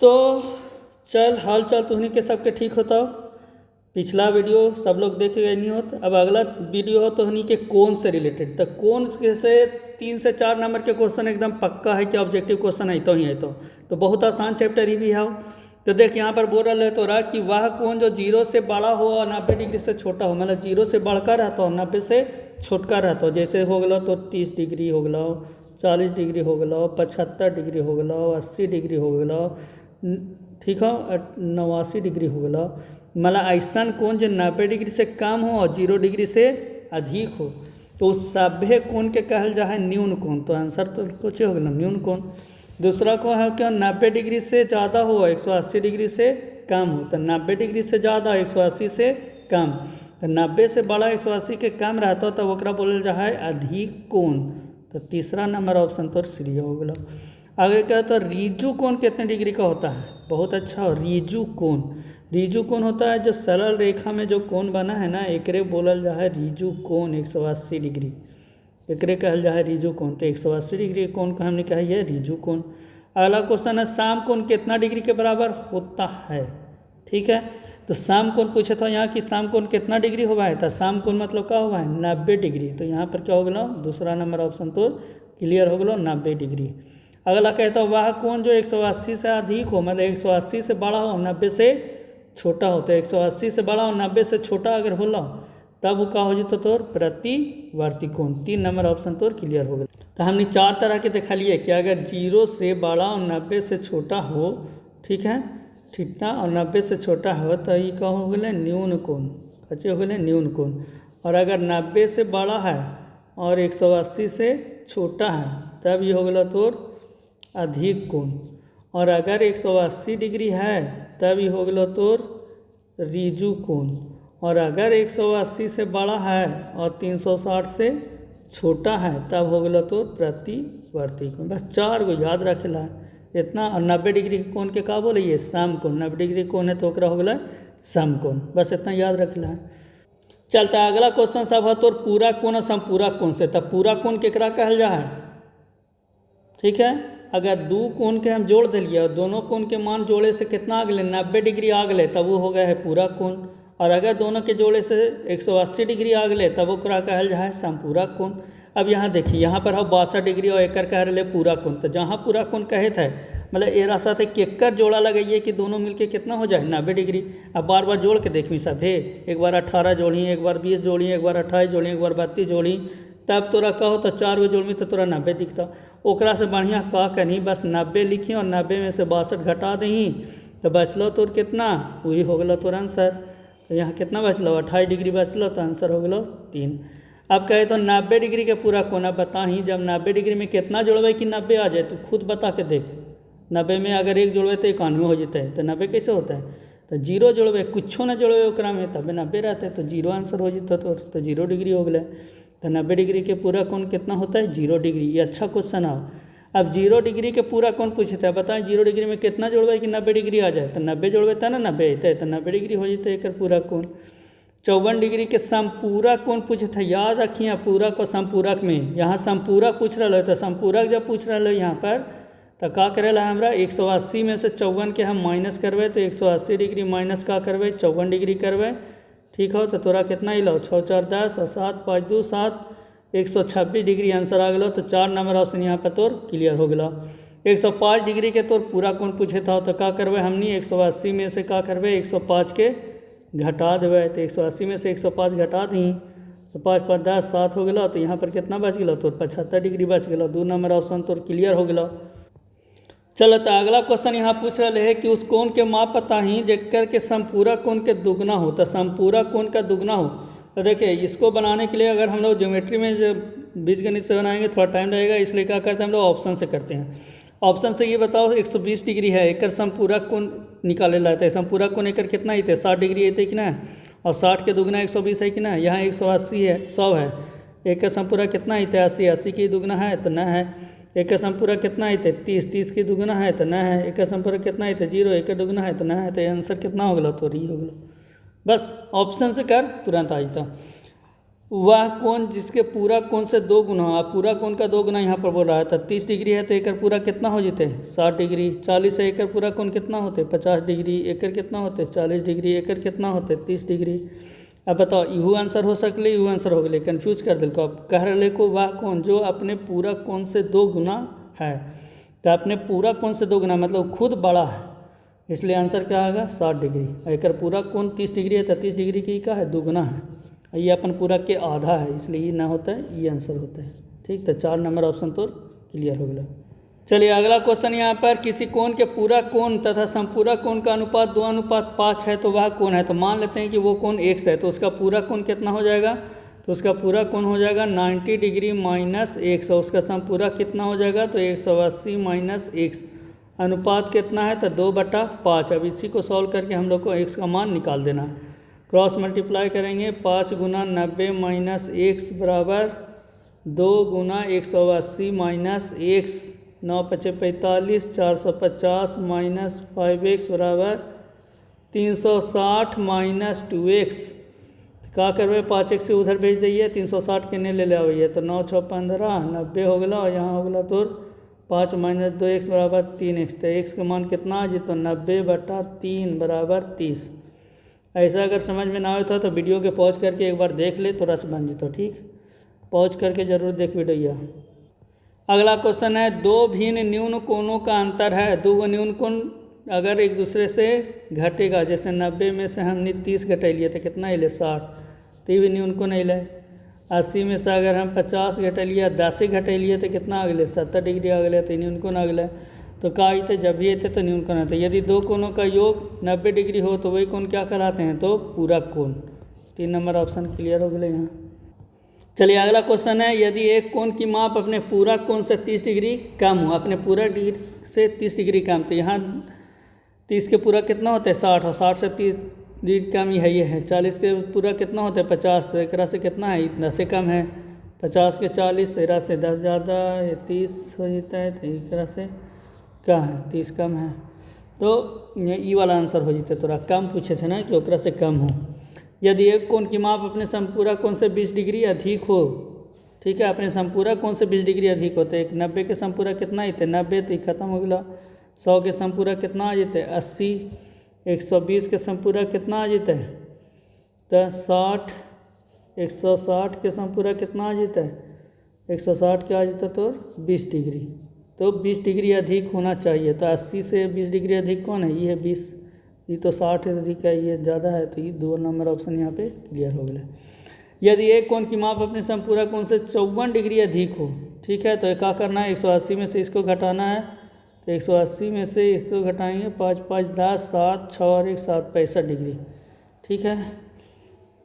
तो चल हाल चाल तुहनी के सबके ठीक होता। पिछला वीडियो सब लोग देख गए नहीं होत। अब अगला वीडियो हो तुहनी के कोण से रिलेटेड। तो कोण से 3 से 4 नंबर के क्वेश्चन एकदम पक्का है कि ऑब्जेक्टिव क्वेश्चन अतो ही अतो। तो बहुत आसान चैप्टर ही भी है। तो देख यहाँ पर बोल रहा है तो रहा कि वह कोण जो 0 से बड़ा हो और 90 डिग्री से छोटा हो, मतलब 0 से बढ़कर रहता हो 90 से छोटका रहता हो। जैसे हो गलो तो 30 डिग्री हो गलो, 40 डिग्री हो गलो, 75 डिग्री हो गलो, 80 डिग्री हो गलो, ठीक हो, 89 डिग्री हो गलो। मतलब ऐसा कोण जो 90 डिग्री से कम हो और 0 डिग्री से अधिक हो तो उस सभ्य कोण के कहल जा है न्यून कोण। तो आंसर तो कुछ हो गया न्यून कोण। दूसरा को है क्या 90 डिग्री से ज़्यादा हो 180 डिग्री से कम हो। तो 90 डिग्री से ज़्यादा 180 से कम, तो 90 से बड़ा 180 के कम रहता तो ओकरा बोलल जा है अधिक कोण। तो तीसरा नंबर ऑप्शन तो सी हो गया। आगे क्या तो रीजु कोण कितने डिग्री का होता है? बहुत अच्छा हो रीजु कोण। रीजु कोण होता है जो सरल रेखा में जो कोण बना है ना, एकरे बोलल जा है रीजु कोण 180 डिग्री। एकरे कहल जा है रीजु कोण। तो 180 डिग्री के कोण का हमने कहा है रीजु कोण। अगला क्वेश्चन है साम कोण कितना डिग्री के बराबर होता है? ठीक है, तो साम कोण पूछे था यहाँ कि साम कोण कितना डिग्री हुआ है। तो साम कोण मतलब क्या हुआ है 90 डिग्री। तो यहाँ पर क्या हो गया दूसरा नंबर ऑप्शन तो क्लियर हो गया 90 डिग्री। अगला कहता है वह कोण जो 180 से अधिक हो, मतलब 180 से बड़ा हो 90 से छोटा हो। तो 180 से बड़ा और 90 से छोटा अगर होला तब वो का हो जाता तोर प्रतिवर्ती कोण। 3 नंबर ऑप्शन तोर क्लियर हो गया। तो हमने 4 तरह के देखा लिए कि अगर 0 से बड़ा और 90 से छोटा हो, ठीक है, ठीक ना, और 90 से छोटा हो तो ये का हो गया न्यून कोण। अच्छे हो गए न्यून कोण। और अगर 90 से बड़ा है और 180 से छोटा है तब ये हो गया तोर अधिक कोण। और अगर 180 डिग्री है तब ये हो गया तोर रीजु कोण। और अगर 180 से बड़ा है और 360 से छोटा है तब हो गया तोर प्रतिवर्ती कोण। बस 4 गो याद रखेला इतना। और 90 डिग्री के कोण के का बोले सम कोण। 90 डिग्री कोण है तो ओकरा हो गया सम कोण। बस इतना याद रखेला है। चलता अगला क्वेश्चन सब है तोर पूरा कोण और समपूरक कोण से। तब पूरा कोण केकरा कहल जा है? ठीक है, अगर 2 कोण के हम जोड़ दिलिए और दोनों कोण के मान जोड़े से कितना आ गए 90 डिग्री आ गए तब वो हो गया है पूरा कोण। और अगर दोनों के जोड़े से 180 डिग्री आ गए तब ओकरा कहल जा है समपूरक कोण। अब यहाँ देखिए यहाँ पर हम 62 डिग्री और एकर कह रहे पूरा कोण। तो जहाँ पूरा कोण कहे थे मतलब एरा साथ केकर जोड़ा लगाइए कि दोनों मिलके कितना हो जाए 90 डिग्री। अब बार बार जोड़ के देखी सब है, एक बार 18 जोड़ी, एक बार 20 जोड़ी, एक बार 28 जोड़ी, एक बार 32 जोड़ी, तब तोरा का हो तो 4 गो जोड़ में तो तोरा 90 दिखता। ओकरा से बढ़िया का कहीं बस 90 लिखी और 90 में से 62 घटा दही तो बचलो तोर कितना, वही हो गया तोर आंसर। तो यहाँ कितना बचलो 28 डिग्री बचलो तो आंसर हो गया 3। अब कहे तो 90 डिग्री के पूरा कोण। अब बता ही जब 90 डिग्री में कितना जोड़बे कि 90 आ जाए, तो खुद बता के देख। 90 में अगर 1 जोड़बे तो 91 हो जाता है। तो 90 कैसे होता है? तो 0 जोड़बे कुछो ना जोड़बे ओकरा में तब 90 रहते तो 0 आंसर हो जाता। तो 0 डिग्री हो गया। तो 90 डिग्री के पूरा कोण कितना होता है 0 डिग्री। ये अच्छा क्वेश्चन है। अब 0 डिग्री के पूरा कोण पूछता है, बताएं 0 डिग्री में कितना जोड़बे कि 90 डिग्री आ जाए। तो 90 जोड़बे था ना 90 अते तो 90 डिग्री हो जाते एक पूरा कोण। 54 डिग्री के समपूरक कोण पूछता है। याद रखिए पूरक और समपूरक में, यहाँ समपूरक पूछ रहा है तो समपूरक जब पूछ रहा है यहाँ पर तो का करेला हमरा 180 में से 54 के हम माइनस करबे तो 180 डिग्री माइनस का करबे 54 डिग्री करबे, ठीक हो। तो तोरा कितना ही लो 6 4 10 और 7 5 2 7 126 डिग्री आंसर आ गया। तो 4 नंबर ऑप्शन यहाँ पर तोर क्लियर हो गया। 105 डिग्री के तोर पूरा कोण पूछे था तो का करबे हमनी 180 में से का करबे 105 के घटा देवे। तो 180 में से 105 घटा दी तो 5 5 10 7 हो गया। तो यहाँ पर कितना बच गया तोर 75 डिग्री बच गया। 2 नंबर ऑप्शन तोर क्लियर हो गया। चलो तो अगला क्वेश्चन यहाँ पूछ रहे है कि उस कोण के माप पता ही जेकर के समपूरक कोण के दुगना हो। तो समपूरक कोण का दुगना हो तो देखिए इसको बनाने के लिए अगर हम लोग ज्योमेट्री में जो बीजगणित से बनाएंगे थोड़ा टाइम लगेगा, इसलिए क्या करते हैं हम लोग ऑप्शन से करते हैं। ऑप्शन से ये बताओ 120 डिग्री है एकर समपूरक कोण निकाले लाते हैं। समपूरक कोण एकर कितना ही थे 60 डिग्री है कि ना, और 60 के दुगना 120 है कि ना, यहाँ 180 है 100 है। एक समपूरक कितना ही थे 80, 80 की दुगना है तो न है। एक समपूरक कितना ही थे 30, 30 की दुगना है तो न है। एक समपूरक कितना ही थे 0, एक दुगना है तो न है। तो आंसर कितना हो गया तो ही हो गया। बस ऑप्शन से कर तुरंत आ जाता। वह कोण जिसके पूरा कोण से 2 गुना हो। आप पूरा कोण का 2 गुना यहाँ पर बोल रहा है। तो 30 डिग्री है तो एकर पूरा कितना हो जाते 60 डिग्री। 40 है एकर पूरा कोण कितना होते 50 डिग्री। एकर कितना होते 40 डिग्री। एकर कितना होते 30 डिग्री। अब बताओ इहू आंसर हो सकले इहू आंसर हो गए, कन्फ्यूज कर दिल को। अब कह रहे को वह कोण जो अपने पूरा कोण से 2 गुना है। तो अपने पूरा कोण से 2 गुना मतलब खुद बड़ा है, इसलिए आंसर क्या आएगा 60 डिग्री। एकर पूरा कोण 30 डिग्री है तो 30 डिग्री की का है 2 गुना है। ये अपन पूरा के आधा है, इसलिए ये ना होता है, ये आंसर होता है। ठीक, तो 4 नंबर ऑप्शन तो क्लियर हो गया। चलिए अगला क्वेश्चन यहाँ पर, किसी कोण के पूरा कोण तथा समपूरा कोण का अनुपात 2:5 है तो वह कोण है। तो मान लेते हैं कि वो कोण x है, तो उसका पूरा कोण कितना हो जाएगा, तो उसका पूरा कोण हो जाएगा 90 डिग्री माइनस x। उसका समपूरा कितना हो जाएगा, तो 180 माइनस x। अनुपात कितना है, तो 2/5। अब इसी को सॉल्व करके हम लोग को x का मान निकाल देना है। क्रॉस मल्टीप्लाई करेंगे, 5 गुना 90 माइनस x बराबर 2 गुना 180 माइनस x। 9 × 5 = 45, 450 माइनस 5x बराबर 360 माइनस 2x। क्या करबे 5x से उधर भेज दिए, 360 के ने ले ले आइए, तो 9 × 6 = 15, 90 हो गया। और यहाँ हो गया तो 5 माइनस 2x बराबर 3x। तो x का मान कितना आ जी, तो 90/3 बराबर 30। ऐसा अगर समझ में ना होता तो वीडियो के पॉज करके एक बार देख ले तो रस बन जीतो। ठीक, पॉज करके जरूर देख वीडियो। अगला क्वेश्चन है, 2 भिन्न न्यून कोणों का अंतर है। 2 न्यून कोण अगर एक दूसरे से घटेगा, जैसे 90 में से हमने 30 घटेलिए तो कितना अले 60, तो भी न्यून कोण अले। 80 में से अगर हम 50 घटेलिए 10 घटेलिए तो कितना आ गए 70 डिग्री आ गए, तो न्यून कोण आ गए। तो का आते जब भी आते तो न्यून कोण आते। यदि 2 कोणों का योग 90 डिग्री हो तो वही कोण क्या कहलाते हैं, तो पूरा कोण। 3 नंबर ऑप्शन क्लियर हो गए यहाँ। चलिए अगला क्वेश्चन है, यदि एक कोण की माप अपने पूरा कोण से 30 डिग्री कम हो, अपने पूरा डिग्री से 30 डिग्री कम, तो यहाँ 30 के पूरा कितना होता है 60, और 60 से 30 डिग्री कम ही है ये है। 40 के पूरा कितना होता है 50, तो एक से कितना है इतना से कम है। 50 के 40, 13 से 10 ज़्यादा, ये 30 हो जाता है, तो इस तरह से क्या है 30 कम है। तो ये ई वाला आंसर हो जाता, थोड़ा कम पूछे थे ना कि ओकरा से कम हो। यदि एक कोण की माप अपने समपूरा कोण से 20 डिग्री अधिक हो, ठीक है, अपने समपूरा कोण से 20 डिग्री अधिक होते। एक 90 के समपूरा कितना आते 90, तो खत्म हो गया। 100 के समपूरा कितना आ जाते 80। 120 के समपूरा कितना आ जाते तो 60। 160 के समपूरा कितना आ जाता है 160 के आ जाता तो 20 डिग्री। तो 20 डिग्री अधिक होना चाहिए। तो 80 से 20 डिग्री अधिक कौन है, ये है 20। ये तो 60 अधिक है, ये ज़्यादा है, तो ये 2 नंबर ऑप्शन यहाँ पे क्लियर हो गया। यदि एक कोण की माप अपने समपूरा कोण से 54 डिग्री अधिक हो, ठीक है, तो क्या करना है 180 में से इसको घटाना है। तो 180 में से इसको घटाएंगे, 5 × 5 = 10, 7 6 और 1 7 65 डिग्री। ठीक है,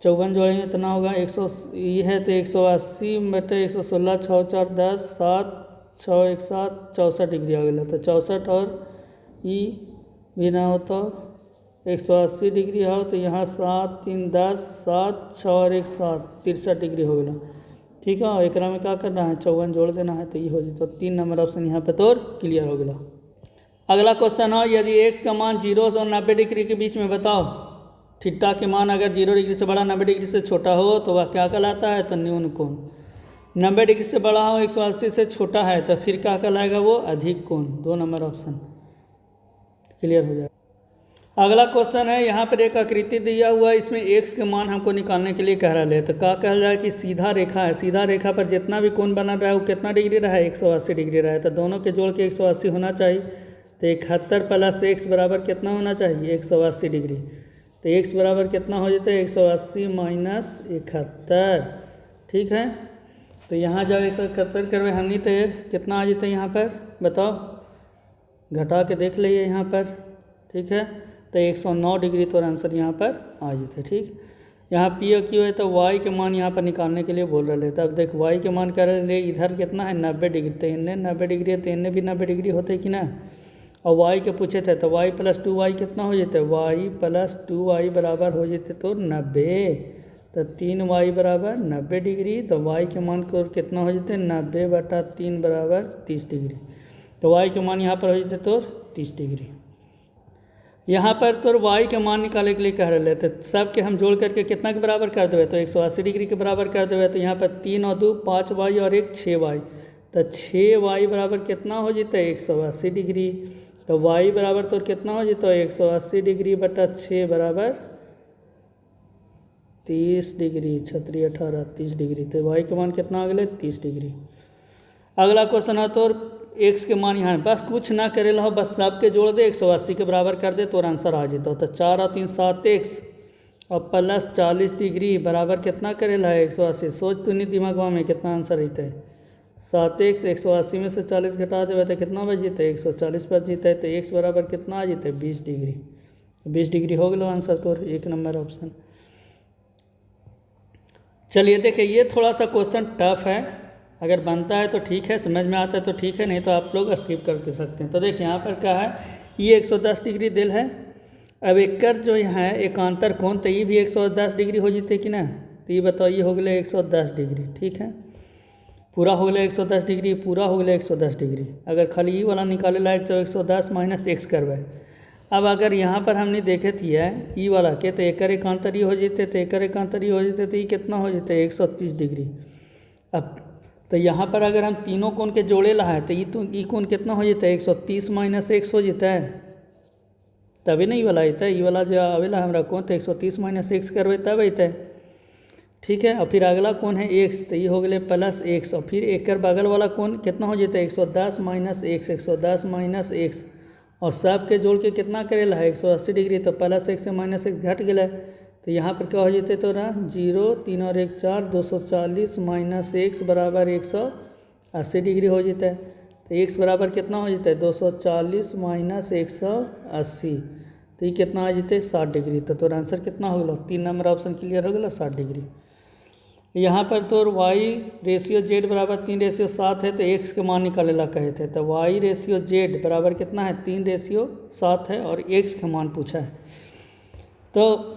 54 जोड़ेंगे इतना होगा 100, ये है तो 180 बटे 116, 6 × 4 = 10, 7 6 1 7 64 डिग्री आ गया। तो 64 और ई भी ना हो तो 180 डिग्री हो, तो यहाँ 7 3 10, 7 6 और 1 7 63 डिग्री हो गया। ठीक है, एक में क्या करना है 54 जोड़ देना है, तो ये हो जाए। तो 3 नंबर ऑप्शन यहाँ पे तो क्लियर हो गया। अगला क्वेश्चन है, यदि x का मान 0 और 90 डिग्री के बीच में बताओ। थीटा के मान अगर 0 डिग्री से बड़ा 90 डिग्री से छोटा हो तो वह क्या कहलाता है, तो न्यून कोण। 90 डिग्री से बड़ा हो 180 से छोटा है तो फिर क्या कहलाएगा, वो अधिक कोण। 2 नंबर ऑप्शन क्लियर हो जाएगा। अगला क्वेश्चन है, यहाँ पर एक आकृति दिया हुआ है, इसमें x के मान हमको निकालने के लिए कह रहा है। तो क्या कहा जाए कि सीधा रेखा है, सीधा रेखा पर जितना भी कोण बना रहा है वो कितना डिग्री रहा है 180 डिग्री रहा है। तो दोनों के जोड़ के 180 होना चाहिए। तो 71 + x बराबर कितना होना चाहिए 180 डिग्री। तो x बराबर कितना हो जाता है 180 माइनस 71। ठीक है, तो यहाँ जब 171 करवे हमनी तो कितना आ जाता है यहाँ पर बताओ, घटा के देख लीजिए यहाँ पर। ठीक है, तो 109 डिग्री तो आंसर यहाँ पर आ जाते। ठीक, यहाँ पी और क्यू है तो y के मान यहाँ पर निकालने के लिए बोल रहे थे। अब देख y के मान कर रहे इधर कितना है 90 डिग्री, तो इन्हें 90 डिग्री है तो इन्हें भी 90 डिग्री होते कि ना। और y के पूछे थे तो y + 2y कितना हो जाते, y + 2y बराबर हो जाते तो 90। तो 3y बराबर 90 डिग्री। तो y के मान को कितना हो जाते 90/3 बराबर 30 डिग्री। तो y के मान यहाँ पर हो जाते तो 30 डिग्री। यहाँ पर तो y के मान निकाले के लिए कह रहे थे, सब के हम जोड़ करके कितना के बराबर कर देवे तो 180 डिग्री के बराबर कर देवे। तो यहाँ पर 3 और 2 5y और 1 6y, तो 6y बराबर कितना हो जाता है 180 डिग्री। तो y बराबर तो कितना हो जाता है 180 डिग्री बटा 6 बराबर 30 डिग्री, 6 18 30 डिग्री। तो y के मान कितना आ गया 30 डिग्री। अगला क्वेश्चन है तो x के मान यहाँ बस कुछ ना करे लो, बस सब के जोड़ दे 180 के बराबर कर दे तो आंसर आ जाता। तो 4 और 3 7x और प्लस 40 डिग्री बराबर कितना करेला है 180। सोच तो नहीं दिमाग में कितना आंसर रहता है 7x। 180 में से 40 घटा देवे तो कितना बच जीता है 140 बच जीता है। तो x बराबर कितना आ जाता है 20 डिग्री। 20 डिग्री हो गया आंसर तो 1 नंबर ऑप्शन। चलिए देखिए ये थोड़ा सा क्वेश्चन टफ है, अगर बनता है तो ठीक है, समझ में आता है तो ठीक है, नहीं तो आप लोग स्किप करके सकते हैं। तो देखिए यहाँ पर क्या है, ये 110 डिग्री दिल है। अब एकर जो है एकांतर कोण तो ये भी 110 डिग्री हो जाते कि ना। तो ये बताओ ये हो गया 110 डिग्री, ठीक है, पूरा हो गया 110 डिग्री, पूरा हो गया 110 डिग्री। अगर खाली ये वाला निकाले लायक तो 110 माइनस x करवाए। अब अगर यहाँ पर हमने देखे थिए ई वाला के तो एकर एकांतर ये हो जाते, तो एकर एकांतर ये हो जाते, तो ये कितना हो जाते 130 डिग्री। अब तो यहाँ पर अगर हम तीनों कोण के जोड़े ला है तो ये कोण कितना हो जाता है 130 माइनस x हो जाता है, तभी नहीं वाला आता है। ये वाला जो आवेला हमारा कोण तो 130 माइनस x करवे तब आता है, ठीक है। और फिर अगला कोण है x, तो ये हो गए प्लस x, और फिर एक बगल वाला कोण कितना हो जाता है 110 माइनस x, 110 माइनस x, और सब के जोड़ के कितना करेला है 180 डिग्री। तो प्लस x से माइनस x घट गया, तो यहाँ पर क्या हो जाते तो ना 0 3 और 1 4 240 माइनस x बराबर 180 डिग्री हो जाता है। तो x बराबर कितना हो जाता है 240 माइनस 180, तो ये कितना आ जाते 60 डिग्री। तो आंसर कितना हो गया 3 नंबर ऑप्शन क्लियर हो गया 60 डिग्री। यहाँ पर तो y रेशियो z बराबर 3 रेशियो 7 है, तो x के मान निकाले ला कहे थे। तो y रेशियो z बराबर कितना है 3 रेशियो 7 है और x के मान पूछा है। तो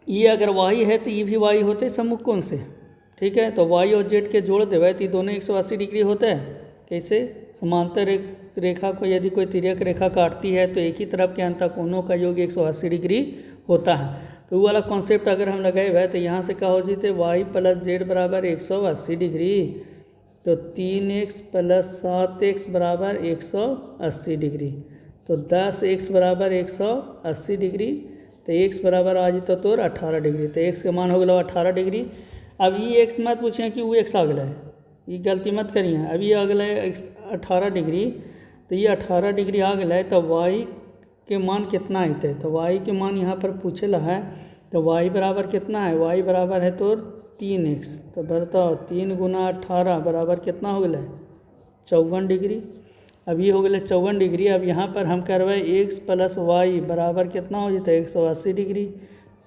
ये अगर y है तो ये भी y होते सम्मुख कोण से, ठीक है। तो y और z के जोड़ देवे तो ये दोनों 180 डिग्री होता है। कैसे, समांतर रेखा को यदि कोई तिर्यक रेखा काटती है तो एक ही तरफ के अंतः कोणों का योग 180 डिग्री होता है। तो वो वाला कॉन्सेप्ट अगर हम लगाए हुए तो यहाँ से क्या हो जाते y प्लस जेड बराबर 180 डिग्री, तो 3x प्लस 7x बराबर 180 डिग्री। तो 10x बराबर 180 डिग्री, तो x बराबर आ जाता तो 18 डिग्री। तो x का मान हो गया 18 डिग्री। अब ये x मत पूछें कि वो x आ गया है, ये गलती मत करिए। अब ये आ गया है 18 डिग्री, तो ये 18 डिग्री आ गया है। तो y के मान कितना आते हैं, तो y के मान यहाँ पर पूछेला है। तो y बराबर कितना है, y बराबर है तो 3x। तो बताओ 3 गुना 18 बराबर कितना हो गया 54 डिग्री। अब ये हो गया 54 डिग्री। अब यहाँ पर हम करवाए x प्लस वाई बराबर कितना हो जाता है 180 डिग्री।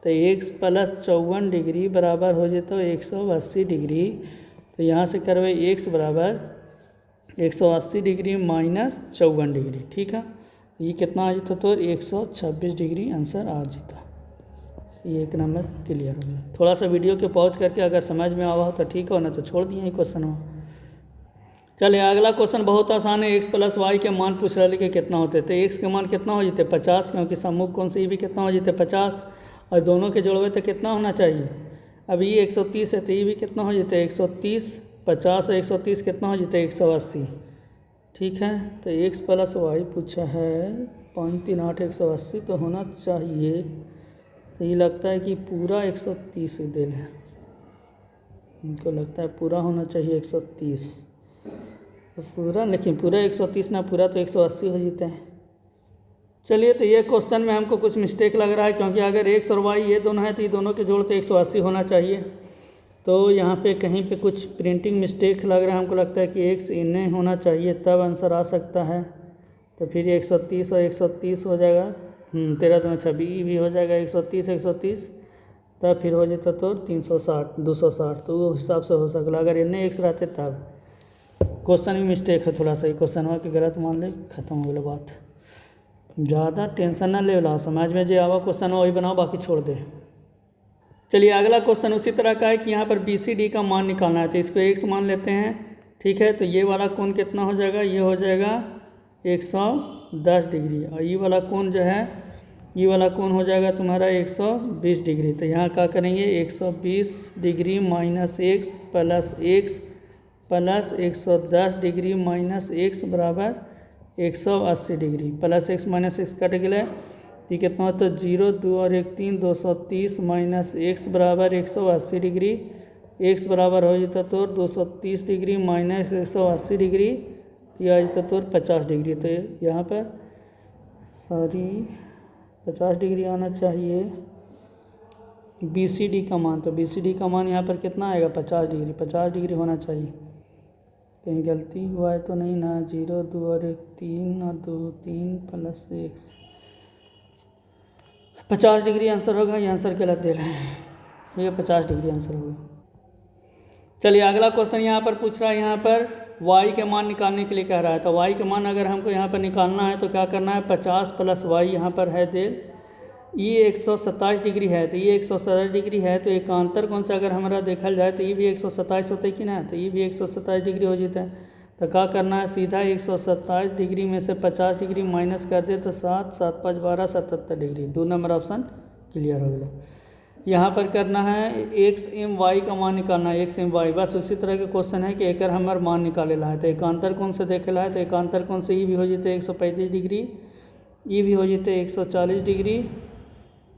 तो x प्लस 54 डिग्री बराबर हो जाता है 180 डिग्री। तो यहाँ से करवाए x बराबर 180 डिग्री माइनस 54 डिग्री, ठीक है। ये कितना आ जाता तो 126 डिग्री आंसर आ जाता। ये 1 नंबर क्लियर हो गया। थोड़ा सा वीडियो के पॉज करके अगर समझ में आवा हो तो ठीक हो, ना तो छोड़ दिए क्वेश्चन हो। चलिए अगला क्वेश्चन बहुत आसान है। x प्लस वाई के मान पूछ रहा है कि कितना होते, तो x के मान कितना हो जाते 50, क्योंकि सम्मुख कोण से ये भी कितना हो जाते 50, और दोनों के जोड़वे तो कितना होना चाहिए। अब ये 130 है तो ये भी कितना हो जाता है 130, 50 और 130 कितना हो जाता है 180, ठीक है। तो x प्लस वाई पूछा है 5 3 8 180, तो होना चाहिए। तो ये लगता है कि पूरा 130 दिल है, उनको लगता है पूरा होना चाहिए 130, तो पूरा, लेकिन पूरा 130 ना, पूरा तो 180 हो जाता है। चलिए तो ये क्वेश्चन में हमको कुछ मिस्टेक लग रहा है, क्योंकि अगर x और y ये दोनों है तो ये दोनों के जोड़ तो 180 होना चाहिए। तो यहाँ पे कहीं पे कुछ प्रिंटिंग मिस्टेक लग रहा है, हमको लगता है कि x इन्हें होना चाहिए तब आंसर आ सकता है। तो फिर 130 और 130 हो जाएगा, 13 2 26 भी हो जाएगा 130 130, तब फिर हो जाता तो 360 260, तो वो हिसाब से हो सकता। अगर इन्हें x रहते तब क्वेश्चन में मिस्टेक है थोड़ा सा, क्वेश्चन हुआ कि गलत मान ले, खत्म हो गया बात। ज़्यादा टेंशन ना ले ला, समझ में जो आवा क्वेश्चन वही बनाओ, बाकी छोड़ दे। चलिए अगला क्वेश्चन उसी तरह का है कि यहाँ पर BCD का मान निकालना है, तो इसको x मान लेते हैं, ठीक है। तो ये वाला कोण कितना हो जाएगा, ये हो जाएगा 110 डिग्री, और ये वाला कोण जो है ये वाला कोण हो जाएगा तुम्हारा 120 डिग्री। तो यहाँ क्या करेंगे 120 degree minus x plus x plus 110 degree minus x बराबर 180 degree plus x minus x cut गया। ये कितना होता है 0 2 और 1 3 230 माइनस एक्स बराबर 180 डिग्री। एक्स बराबर हो जाता तो 230 डिग्री माइनस 180 डिग्री, यह आ जाता तो 50 डिग्री। तो यहाँ पर 50 डिग्री आना चाहिए BCD का मान। तो BCD का मान यहाँ पर कितना आएगा 50 डिग्री, 50 डिग्री होना चाहिए। कहीं गलती हुआ है तो नहीं ना। 0 2 और 1 3 और 2 3 प्लस एक्स 50 डिग्री आंसर होगा। ये आंसर गलत दे रहे हैं, ये 50 डिग्री आंसर होगा। चलिए अगला क्वेश्चन यहाँ पर पूछ रहा है, यहाँ पर y के मान निकालने के लिए कह रहा है। तो y के मान अगर हमको यहाँ पर निकालना है तो क्या करना है 50 प्लस y यहाँ पर है दे ये 127 डिग्री है। तो ये 127 डिग्री है तो एकांतर कौन सा अगर हमारा देखा जाए तो ये भी 127 होता है कि ना। तो ये भी 127 डिग्री हो जाता है। तो क्या करना है सीधा 127 डिग्री में से 50 डिग्री माइनस कर दे तो 7 7 5 12 77 डिग्री। 2 नंबर ऑप्शन क्लियर हो गया। यहाँ पर करना है एक्स एम वाई का मान निकालना है, एक्स एम वाई। बस उसी तरह के क्वेश्चन है कि एकर हमार मान निकाले ला है। तो एकांतर कौन से देखे ला है तो एकांतर कौन से ये भी हो जाते 135 डिग्री, ये भी हो जाते 140 डिग्री।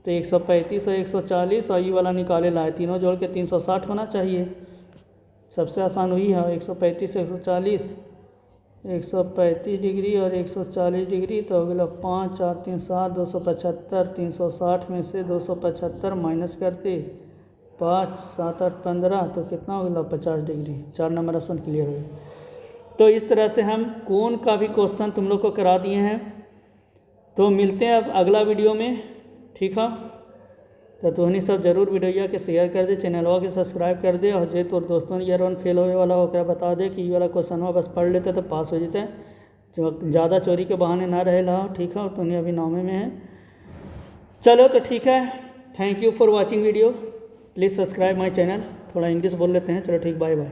तो 135 और 140 और ये वाला निकाले ला है, तीनों जोड़ के 360 होना चाहिए। सबसे आसान हुई है 135 से 140, 135 डिग्री और 140 डिग्री। तो हो गया 5 4 3 7 275, 360 में से 275 माइनस करते 5 7 8 15 तो कितना हो गया 50 डिग्री। 4 नंबर ऑप्शन क्लियर हो गया। तो इस तरह से हम कोण का भी क्वेश्चन तुम लोग को करा दिए हैं। तो मिलते हैं अब अगला वीडियो में, ठीक है। तो तुहनी सब जरूर वीडियो के शेयर कर दे, चैनलवा के सब्सक्राइब कर दे। और जो तोर दोस्तों ईयर 1 फेल होने वाला होकर बता दे कि ये वाला क्वेश्चन हो बस पढ़ लेते तो पास हो जाते। जो ज़्यादा चोरी के बहाने ना रहे ला, ठीक है। तो नहीं अभी नामे में है। चलो तो ठीक है, thank you for watching video, please subscribe my channel. थोड़ा इंग्लिश बोल लेते हैं, चलो ठीक, बाय बाय।